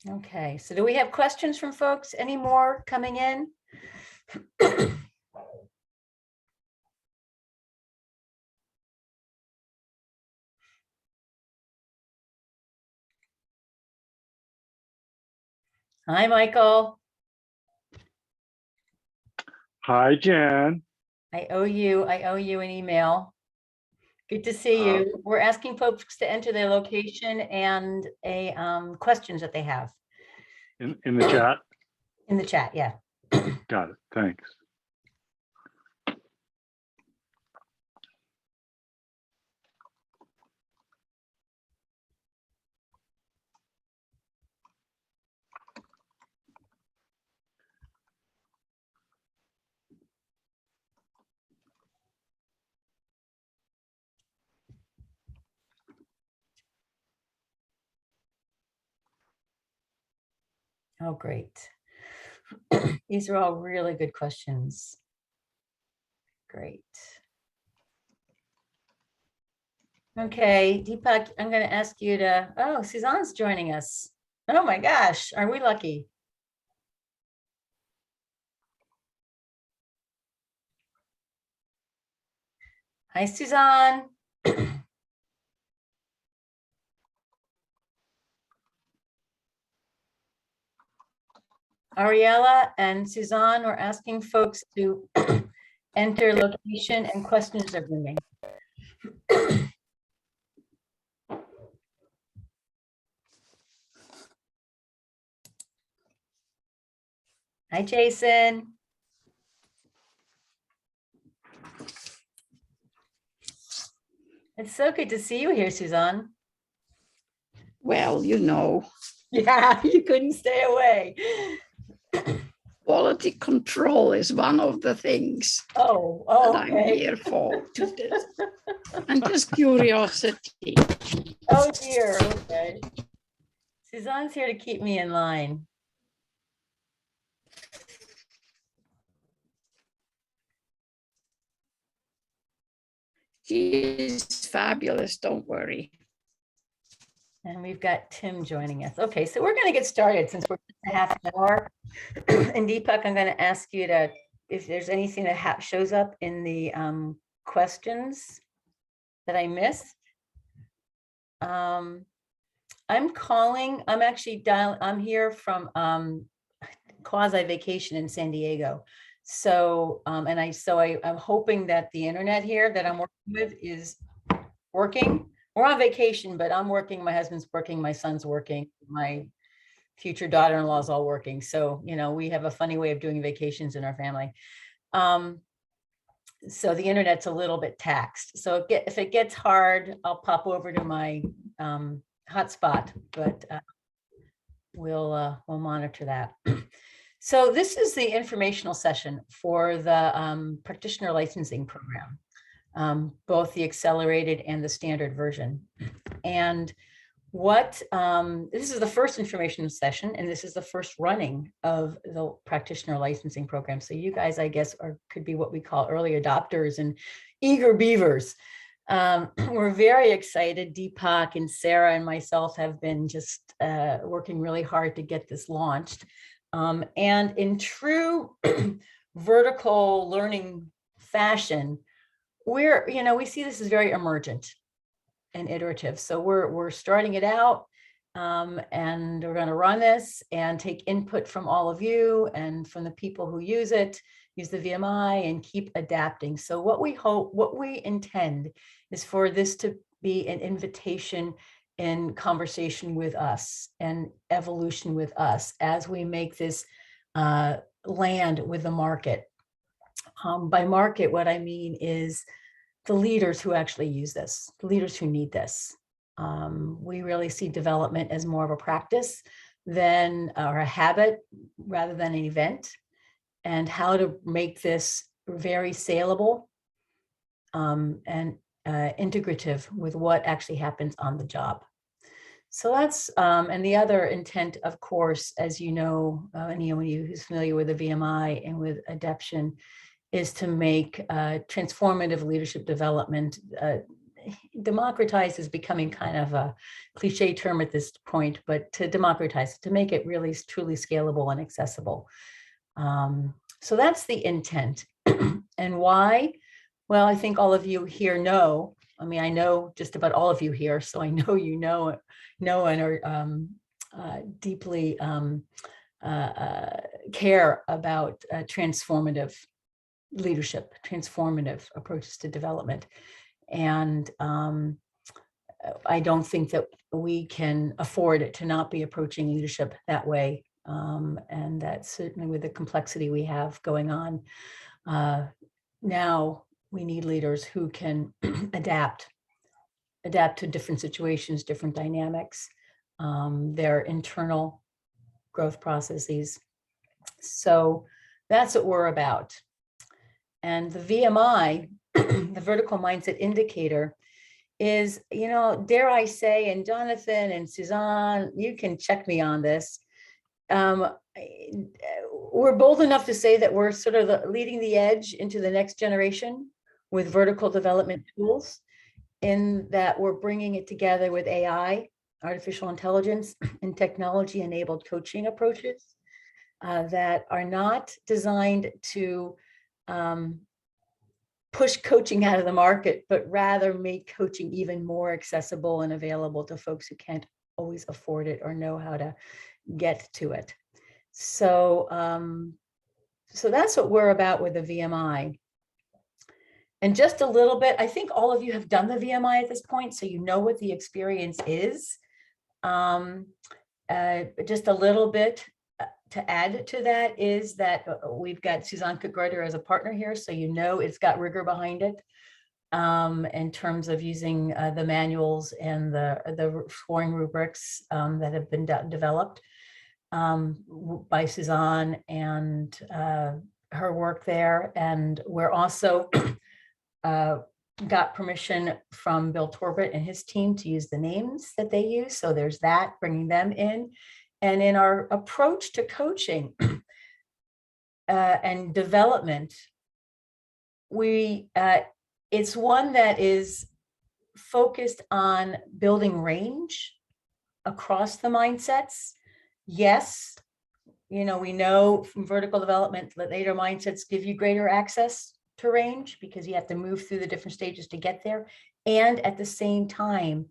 Okay, so do we have questions from folks? Any more coming in? Hi, Michael. Hi, Jan. I owe you an email. Good to see you. We're asking folks to enter their location and questions that they have. In the chat? In the chat, yeah. Got it. Thanks. Oh, great. These are all really good questions. Great. Okay, Deepak, I'm going to ask you to, oh, Suzanne's joining us. Oh my gosh, are we lucky? Hi, Suzanne. Ariella and Suzanne, we're asking folks to enter location and questions they're bringing. Hi, Jason. It's so good to see you here, Suzanne. Well, you know. Yeah, you couldn't stay away. Quality control is one of the things that I'm here for. And just curiosity. Oh dear, okay. Suzanne's here to keep me in line. She is fabulous, don't worry. And we've got Tim joining us. Okay, so we're going to get started since we're a half an hour. And Deepak, I'm going to ask you to, if there's anything that shows up in the questions that I missed. I'm here from quasi vacation in San Diego. So, I'm hoping that the internet here that I'm working with is working. We're on vacation, but I'm working, my husband's working, my son's working, my future daughter-in-law is all working. So, you know, we have a funny way of doing vacations in our family. So the internet's a little bit taxed. So if it gets hard, I'll pop over to my hotspot, but we'll monitor that. So this is the informational session for the practitioner licensing program. Both the accelerated and the standard version. And this is the first information session, and this is the first running of the practitioner licensing program. So you guys, I guess, could be what we call early adopters and eager beavers. We're very excited. Deepak and Sarah and myself have been just working really hard to get this launched. And in true vertical learning fashion, we see this as very emergent and iterative. So we're starting it out, and we're going to run this and take input from all of you and from the people who use the VMI, and keep adapting. So what we intend is for this to be an invitation and conversation with us and evolution with us as we make this land with the market. By market, what I mean is the leaders who actually use this, the leaders who need this. We really see development as more of a practice or a habit rather than an event, and how to make this very saleable and integrative with what actually happens on the job. So that's, and the other intent, of course, as you know, anyone who's familiar with the VMI and with Adeption, is to make transformative leadership development democratize is becoming kind of a cliche term at this point, but to democratize, to make it really truly scalable and accessible. So that's the intent. And why? Well, I think all of you here know, I mean, I know just about all of you here, so I know you know and are deeply care about transformative leadership, transformative approaches to development. And I don't think that we can afford to not be approaching leadership that way. And that certainly with the complexity we have going on now, we need leaders who can adapt to different situations, different dynamics, their internal growth processes. So that's what we're about. And the VMI, the vertical mindset indicator, is, you know, dare I say, and Jonathan and Suzanne, you can check me on this. We're bold enough to say that we're sort of leading the edge into the next generation with vertical development tools, in that we're bringing it together with AI, artificial intelligence, and technology-enabled coaching approaches that are not designed to push coaching out of the market, but rather make coaching even more accessible and available to folks who can't always afford it or know how to get to it. So, so that's what we're about with the VMI. And just a little bit, I think all of you have done the VMI at this point, so you know what the experience is. Just a little bit to add to that is that we've got Suzanne Cook-Reuter as a partner here, so you know it's got rigor behind it in terms of using the manuals and the scoring rubrics that have been developed by Suzanne and her work there. And we're also got permission from Bill Torbett and his team to use the names that they use. So there's that, bringing them in. And in our approach to coaching and development, it's one that is focused on building range across the mindsets. Yes, you know, we know from vertical development that later mindsets give you greater access to range because you have to move through the different stages to get there. And at the same time,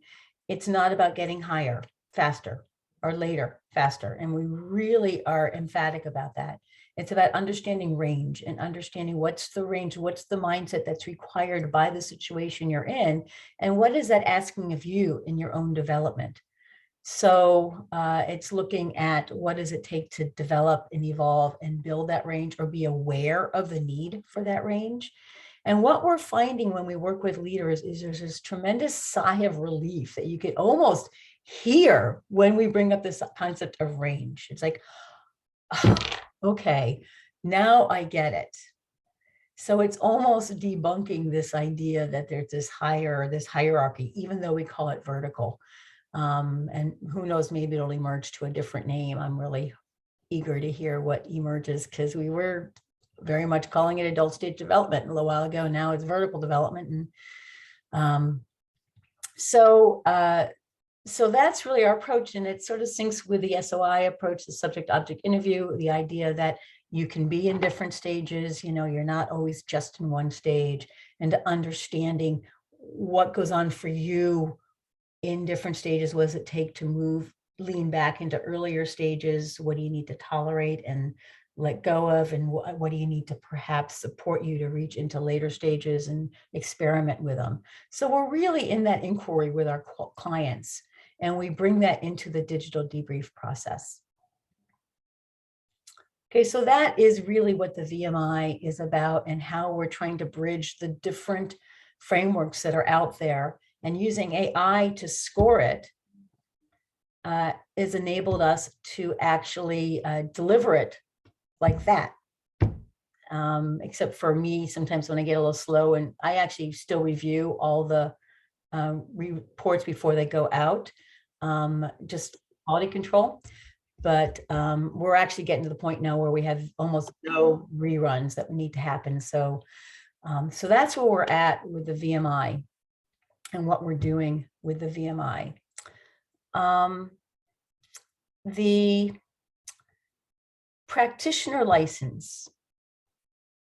it's not about getting higher, faster, or later, faster. And we really are emphatic about that. It's about understanding range and understanding what's the range, what's the mindset that's required by the situation you're in, and what is that asking of you in your own development. So it's looking at what does it take to develop and evolve and build that range, or be aware of the need for that range. And what we're finding when we work with leaders is there's this tremendous sigh of relief that you can almost hear when we bring up this concept of range. It's like, oh, okay, now I get it. So it's almost debunking this idea that there's this hierarchy, even though we call it vertical. And who knows, maybe it'll emerge to a different name. I'm really eager to hear what emerges, because we were very much calling it adult stage development a little while ago. Now it's vertical development. And so that's really our approach, and it sort of syncs with the SOI approach, the subject-object interview, the idea that you can be in different stages, you know, you're not always just in one stage, and understanding what goes on for you in different stages. What does it take to lean back into earlier stages? What do you need to tolerate and let go of? And what do you need to perhaps support you to reach into later stages and experiment with them? So we're really in that inquiry with our clients, and we bring that into the digital debrief process. Okay, so that is really what the VMI is about, and how we're trying to bridge the different frameworks that are out there. And using AI to score it has enabled us to actually deliver it like that. Except for me, sometimes when I get a little slow, and I actually still review all the reports before they go out, just quality control. But we're actually getting to the point now where we have almost no reruns that need to happen. So, so that's where we're at with the VMI. and what we're doing with the VMI. The practitioner license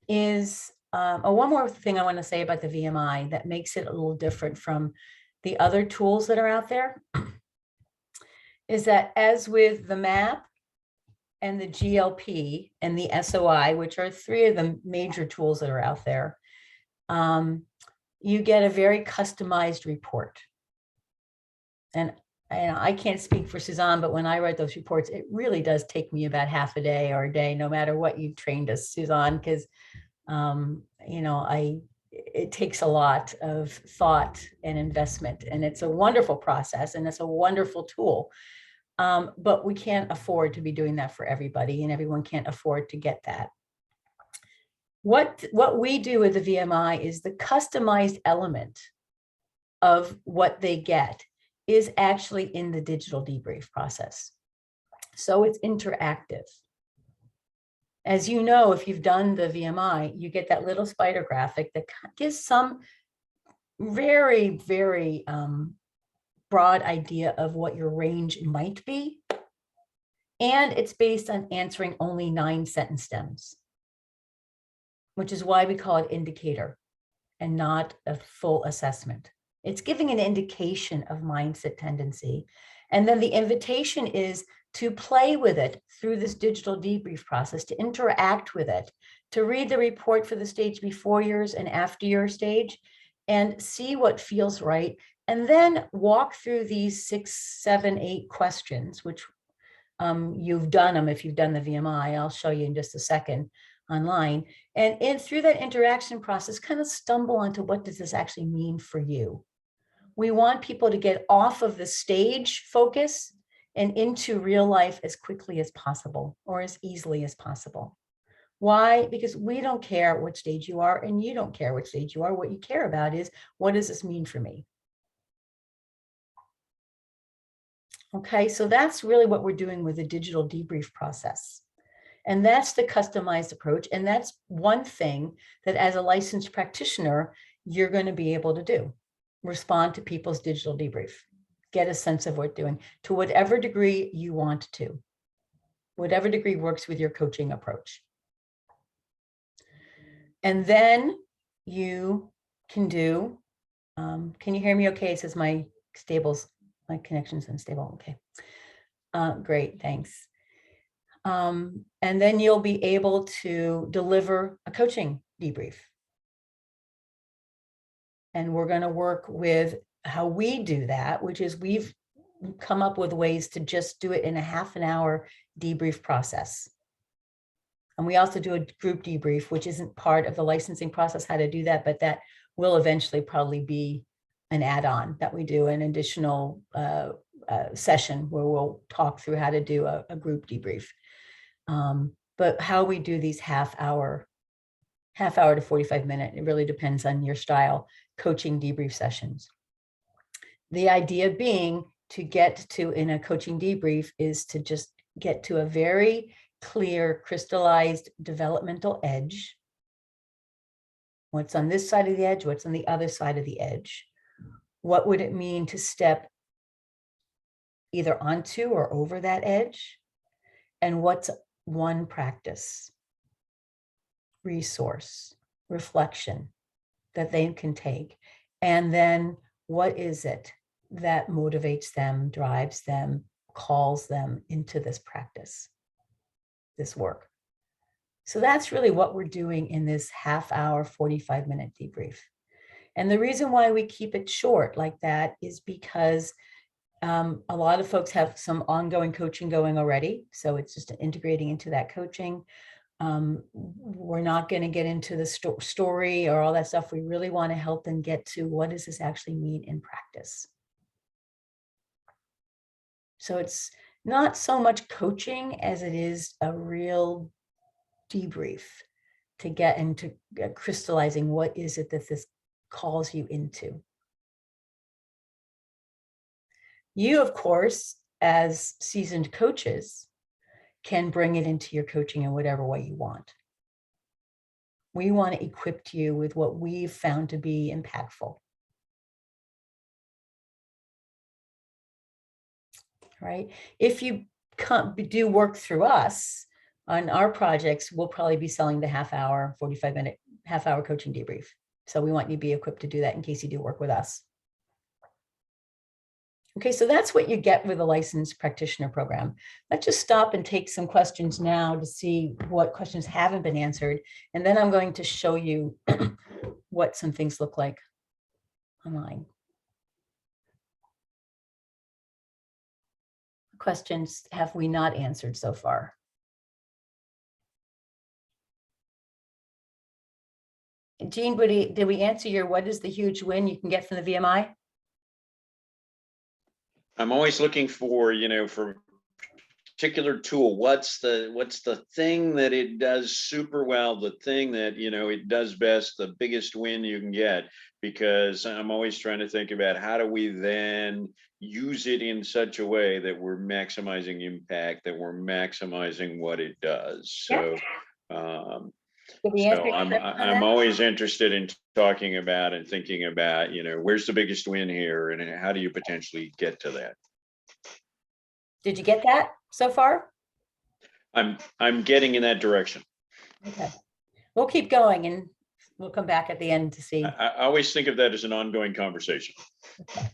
is one more thing I want to say about the VMI that makes it a little different from the other tools that are out there is that, as with the MAP and the GLP and the SOI, which are three of the major tools that are out there, you get a very customized report. And I can't speak for Suzanne, but when I write those reports, it really does take me about half a day or a day, no matter what you've trained us, Suzanne, because it takes a lot of thought and investment, and it's a wonderful process and it's a wonderful tool. But we can't afford to be doing that for everybody, and everyone can't afford to get that. What we do with the VMI is the customized element of what they get is actually in the digital debrief process. So it's interactive. As you know, if you've done the VMI, you get that little spider graphic that gives some very, very broad idea of what your range might be. And it's based on answering only 9 sentence stems, which is why we call it indicator and not a full assessment. It's giving an indication of mindset tendency. And then the invitation is to play with it through this digital debrief process, to interact with it, to read the report for the stage before yours and after your stage, and see what feels right. And then walk through these 6, 7, 8 questions, which you've done them if you've done the VMI. I'll show you in just a second online. And through that interaction process, kind of stumble onto what does this actually mean for you. We want people to get off of the stage focus and into real life as quickly as possible, or as easily as possible. Why? Because we don't care what stage you are, and you don't care what stage you are. What you care about is, what does this mean for me? Okay, so that's really what we're doing with the digital debrief process. And that's the customized approach. And that's one thing that, as a licensed practitioner, you're going to be able to do. Respond to people's digital debrief. Get a sense of what doing to whatever degree you want to. Whatever degree works with your coaching approach. And then you can do, can you hear me okay? It says my connection's unstable. Okay. Great, thanks. And then you'll be able to deliver a coaching debrief. And we're going to work with how we do that, which is we've come up with ways to just do it in a half an hour debrief process. And we also do a group debrief, which isn't part of the licensing process, how to do that, but that will eventually probably be an add-on that we do, an additional session where we'll talk through how to do a group debrief. But how we do these half hour to 45-minute, it really depends on your style, coaching debrief sessions. The idea being to get to, in a coaching debrief, is to just get to a very clear, crystallized developmental edge. What's on this side of the edge? What's on the other side of the edge? What would it mean to step either onto or over that edge? And what's one practice, resource, reflection that they can take? And then what is it that motivates them, drives them, calls them into this practice, this work? So that's really what we're doing in this half hour, 45-minute debrief. And the reason why we keep it short like that is because a lot of folks have some ongoing coaching going already. So it's just integrating into that coaching. We're not going to get into the story or all that stuff. We really want to help them get to, what does this actually mean in practice? So it's not so much coaching as it is a real debrief to get into crystallizing what is it that this calls you into. You, of course, as seasoned coaches, can bring it into your coaching in whatever way you want. We want to equip you with what we've found to be impactful. right? If you do work through us on our projects, we'll probably be selling the half hour, 45-minute, half hour coaching debrief. So we want you to be equipped to do that in case you do work with us. Okay, so that's what you get with a licensed practitioner program. Let's just stop and take some questions now to see what questions haven't been answered. And then I'm going to show you what some things look like online. Questions have we not answered so far? Jean, did we answer your what is the huge win you can get from the VMI? I'm always looking for, for particular tool. What's the thing that it does super well, the thing that, it does best, the biggest win you can get, because I'm always trying to think about how do we then use it in such a way that we're maximizing impact, that we're maximizing what it does. So, Did we answer your I'm question on that? always interested in talking about and thinking about, where's the biggest win here and how do you potentially get to that? Did you get that so far? I'm getting in that direction. Okay. We'll keep going and we'll come back at the end to see. I always think of that as an ongoing conversation. Okay.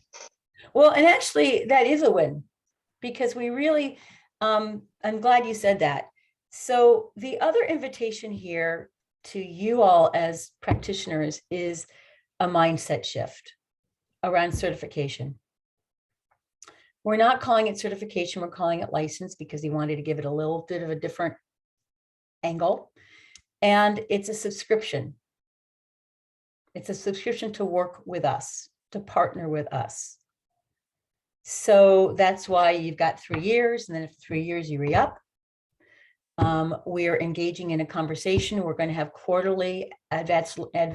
Well, and actually that is a win because we really, I'm glad you said that. So the other invitation here to you all as practitioners is a mindset shift around certification. We're not calling it certification, we're calling it license because he wanted to give it a little bit of a different angle. And it's a subscription. It's a subscription to work with us, to partner with us. So that's why you've got 3 years, and then after 3 years you re-up. We are engaging in a conversation. We're going to have quarterly advanced learning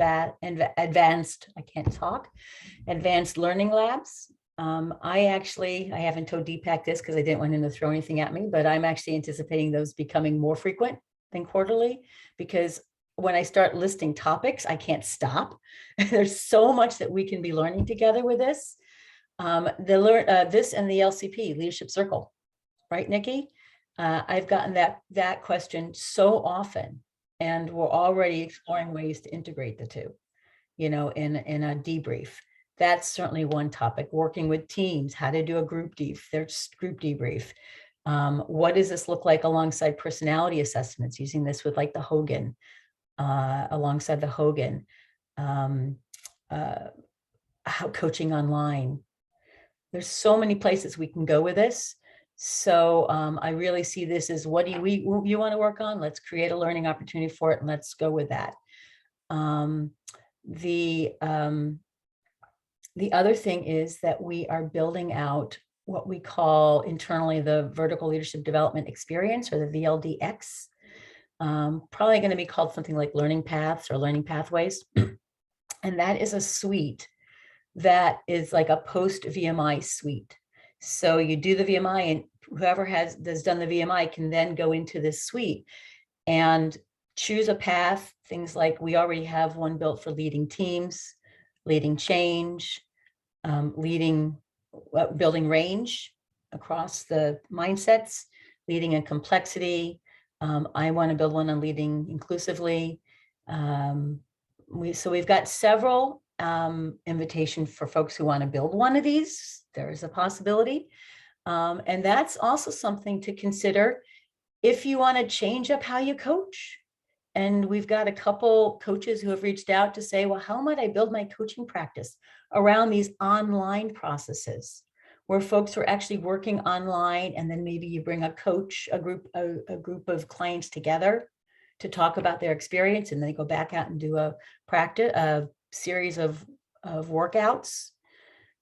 labs. I haven't told Deepak this because I didn't want him to throw anything at me, but I'm actually anticipating those becoming more frequent than quarterly, because when I start listing topics, I can't stop. There's so much that we can be learning together with this. This and the LCP, Leadership Circle, right, Nikki? I've gotten that question so often, and we're already exploring ways to integrate the two, in a debrief. That's certainly one topic. Working with teams, how to do a group debrief. What does this look like alongside personality assessments? Using this with like the Hogan, alongside the Hogan, how coaching online. There's so many places we can go with this. So I really see this as what do you want to work on? Let's create a learning opportunity for it and let's go with that. The other thing is that we are building out what we call internally the Vertical Leadership Development Experience, or the VLDX. Probably going to be called something like Learning Paths or Learning Pathways. And that is a suite that is like a post VMI suite. So you do the VMI, and whoever has done the VMI can then go into this suite and choose a path. Things like we already have one built for leading teams, leading change, building range across the mindsets, leading in complexity. I want to build one on leading inclusively. So we've got several invitations for folks who want to build one of these. There is a possibility. And that's also something to consider if you want to change up how you coach. And we've got a couple coaches who have reached out to say, well, how might I build my coaching practice around these online processes where folks are actually working online, and then maybe you bring a coach, a group of clients together to talk about their experience, and they go back out and do a series of workouts.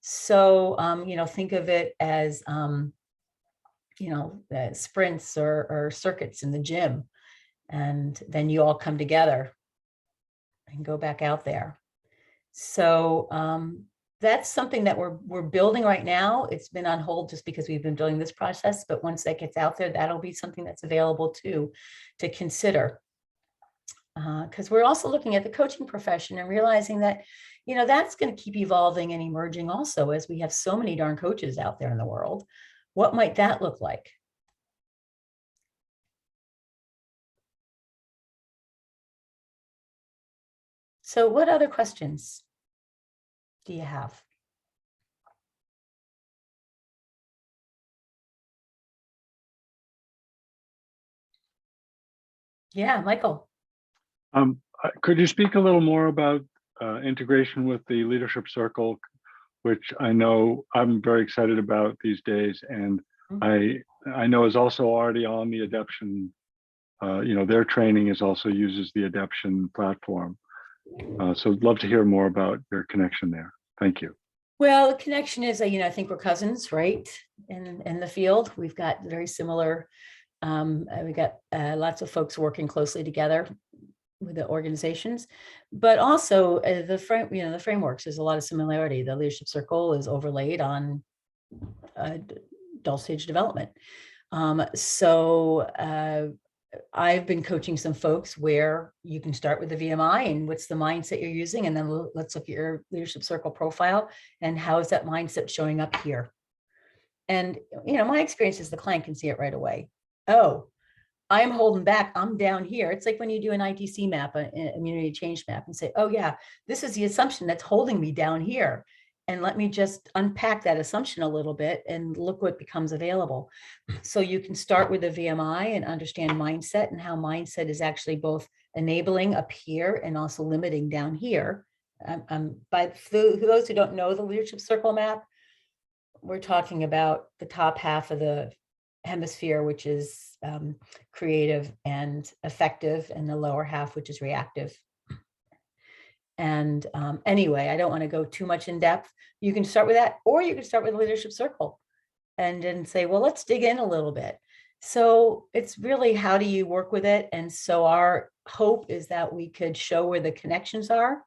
So, think of it as, sprints or circuits in the gym, and then you all come together and go back out there. So that's something that we're building right now. It's been on hold just because we've been doing this process, but once that gets out there, that'll be something that's available too, to consider. Because we're also looking at the coaching profession and realizing that, that's going to keep evolving and emerging also, as we have so many darn coaches out there in the world. What might that look like? So what other questions do you have? Yeah, Michael. Could you speak a little more about integration with the leadership circle, which I know I'm very excited about these days, and I know is also already on the Adeption. Their training is also uses the Adeption platform. So I'd love to hear more about your connection there. Thank you. Well, the connection is, I think we're cousins, right? In the field, we've got very similar. We got lots of folks working closely together with the organizations, but also the frameworks. There's a lot of similarity. The leadership circle is overlaid on adult stage development. I've been coaching some folks where you can start with the VMI and what's the mindset you're using, and then let's look at your leadership circle profile and how is that mindset showing up here. And my experience is the client can see it right away. Oh, I'm holding back. I'm down here. It's like when you do an ITC map, an immunity change map, and say, oh yeah, this is the assumption that's holding me down here. And let me just unpack that assumption a little bit and look what becomes available. So you can start with the VMI and understand mindset and how mindset is actually both enabling up here and also limiting down here. For those who don't know the leadership circle map, we're talking about the top half of the hemisphere, which is creative and effective, and the lower half, which is reactive. And anyway, I don't want to go too much in depth. You can start with that, or you can start with the leadership circle and then say, well, let's dig in a little bit. So it's really, how do you work with it? And so our hope is that we could show where the connections are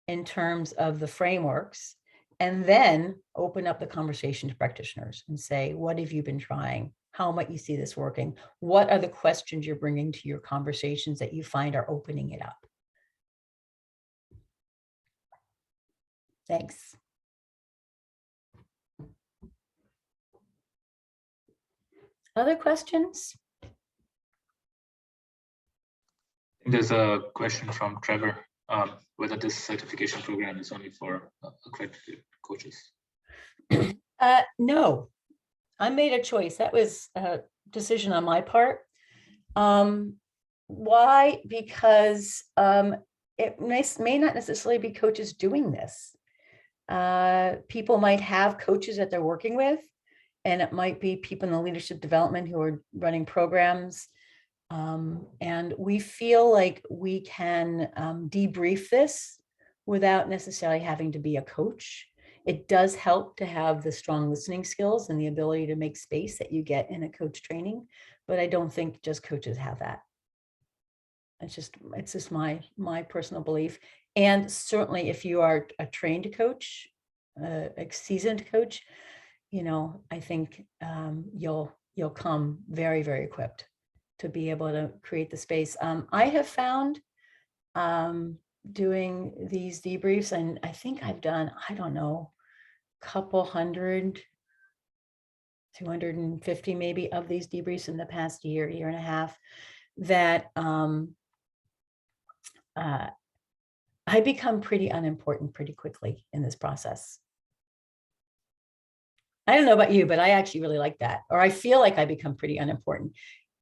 in terms of the frameworks, and then open up the conversation to practitioners and say, what have you been trying? How might you see this working? What are the questions you're bringing to your conversations that you find are opening it up? Thanks. Other questions? There's a question from Trevor, whether this certification program is only for accredited coaches. No, I made a choice. That was a decision on my part. Why? Because it may not necessarily be coaches doing this. People might have coaches that they're working with, and it might be people in the leadership development who are running programs. And we feel like we can debrief this without necessarily having to be a coach. It does help to have the strong listening skills and the ability to make space that you get in a coach training, but I don't think just coaches have that. It's just my personal belief. And certainly if you are a trained coach, a seasoned coach, I think you'll come very, very equipped to be able to create the space. I have found doing these debriefs, and I think I've done, I don't know, couple hundred, 250 maybe of these debriefs in the past year and a half, that I become pretty unimportant pretty quickly in this process. I don't know about you, but I actually really like that, or I feel like I become pretty unimportant.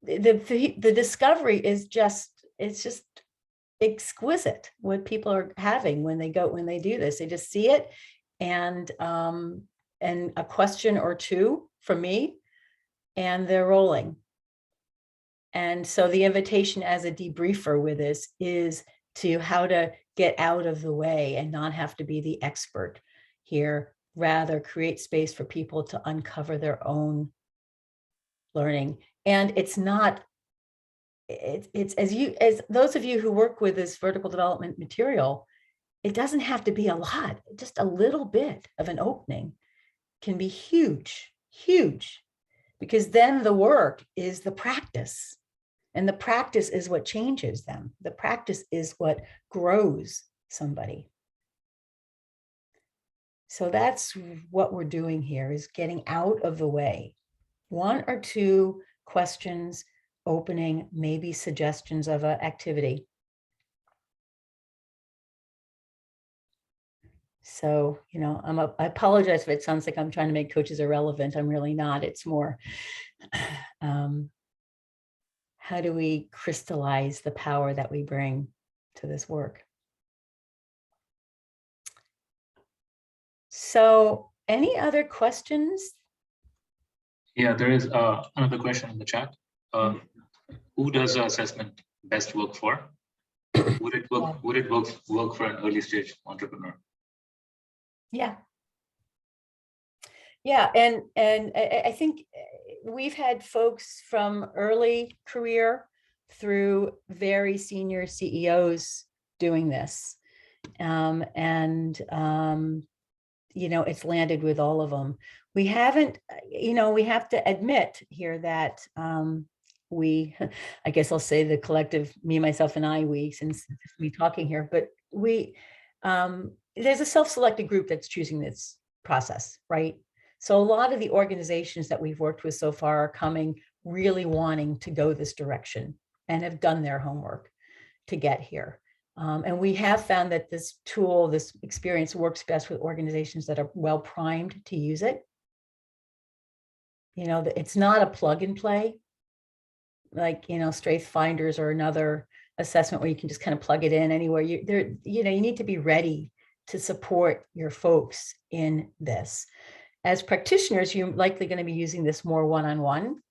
The discovery is it's just exquisite what people are having when they do this. They just see it, and a question or two from me, and they're rolling. And so the invitation as a debriefer with this is to how to get out of the way and not have to be the expert here, rather create space for people to uncover their own learning. And it's as those of you who work with this vertical development material, it doesn't have to be a lot. Just a little bit of an opening can be huge, huge, because then the work is the practice. And the practice is what changes them. The practice is what grows somebody. So that's what we're doing here, is getting out of the way 1 or 2 questions, opening, maybe suggestions of an activity. So, you know, I apologize if it sounds like I'm trying to make coaches irrelevant. I'm really not. It's more, how do we crystallize the power that we bring to this work? So, any other questions? Yeah, there is another question in the chat. Who does the assessment best work for? Would it work for an early stage entrepreneur? Yeah. Yeah, and I think we've had folks from early career through very senior CEOs doing this. You know, it's landed with all of them. We haven't, you know, we have to admit here that I guess I'll say the collective, me, myself, and I, since it's me talking here, but there's a self-selected group that's choosing this process, right? So a lot of the organizations that we've worked with so far are coming really wanting to go this direction and have done their homework to get here. And we have found that this tool, this experience works best with organizations that are well primed to use it. You know, it's not a plug and play, like, you know, Strength Finders or another assessment where you can just kind of plug it in anywhere. You need to be ready to support your folks in this. As practitioners, you're likely going to be using this more one-on-one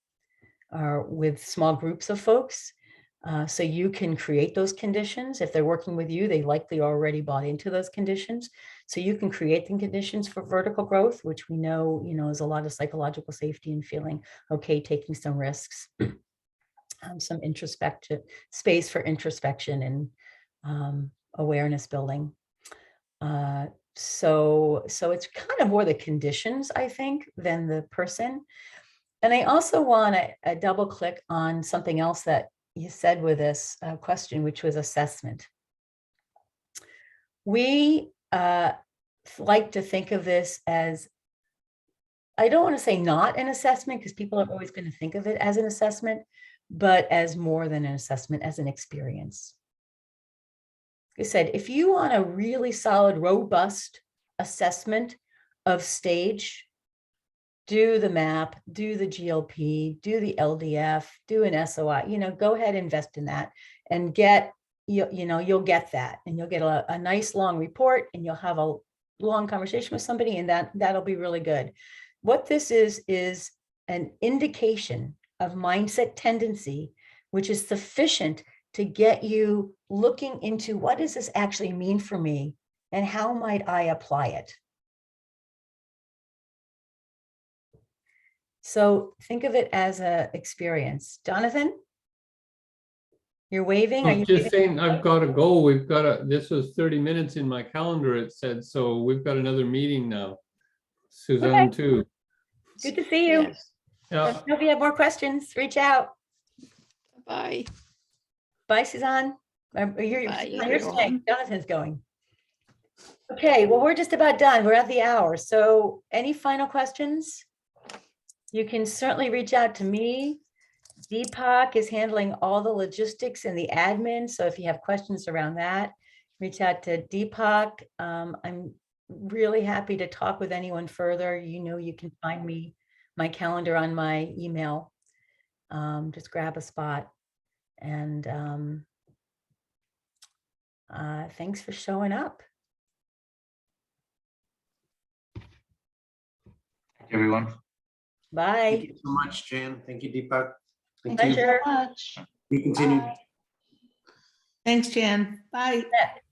or with small groups of folks. So you can create those conditions. If they're working with you, they likely already bought into those conditions. So you can create the conditions for vertical growth, which we know, you know, is a lot of psychological safety and feeling okay, taking some risks, some introspective space for introspection and awareness building. So it's kind of more the conditions, I think, than the person. And I also want to double click on something else that you said with this question, which was assessment. We like to think of this as, I don't want to say not an assessment, because people are always going to think of it as an assessment, but as more than an assessment, as an experience. Like I said, if you want a really solid, robust assessment of stage, do the MAP, do the GLP, do the LDF, do an SOI, you know, go ahead, invest in that and get, you know, you'll get that, and you'll get a nice long report, and you'll have a long conversation with somebody, and that'll be really good. What this is an indication of mindset tendency, which is sufficient to get you looking into what does this actually mean for me and how might I apply it? So think of it as an experience. Jonathan, you're waving? Are I'm you just waving? saying, I've got to go. This was 30 minutes in my calendar, it said, so we've got another meeting now. Suzanne Okay. too. Good to see you. Yes. Yeah, If you have more questions, reach out. Bye. Bye, Suzanne. You're Bye, staying. everyone. Jonathan's going. Okay, well, we're just about done. We're at the hour. So any final questions? You can certainly reach out to me. Deepak is handling all the logistics and the admin. So if you have questions around that, reach out to Deepak. I'm really happy to talk with anyone further. You know, you can find me, my calendar on my email. Just grab a spot. And thanks for showing up. Thank you, everyone. Bye. Thank you so much, Jan. Thank you, Deepak. Thank Pleasure. you. Much. We continue. Thanks, Jan. Bye.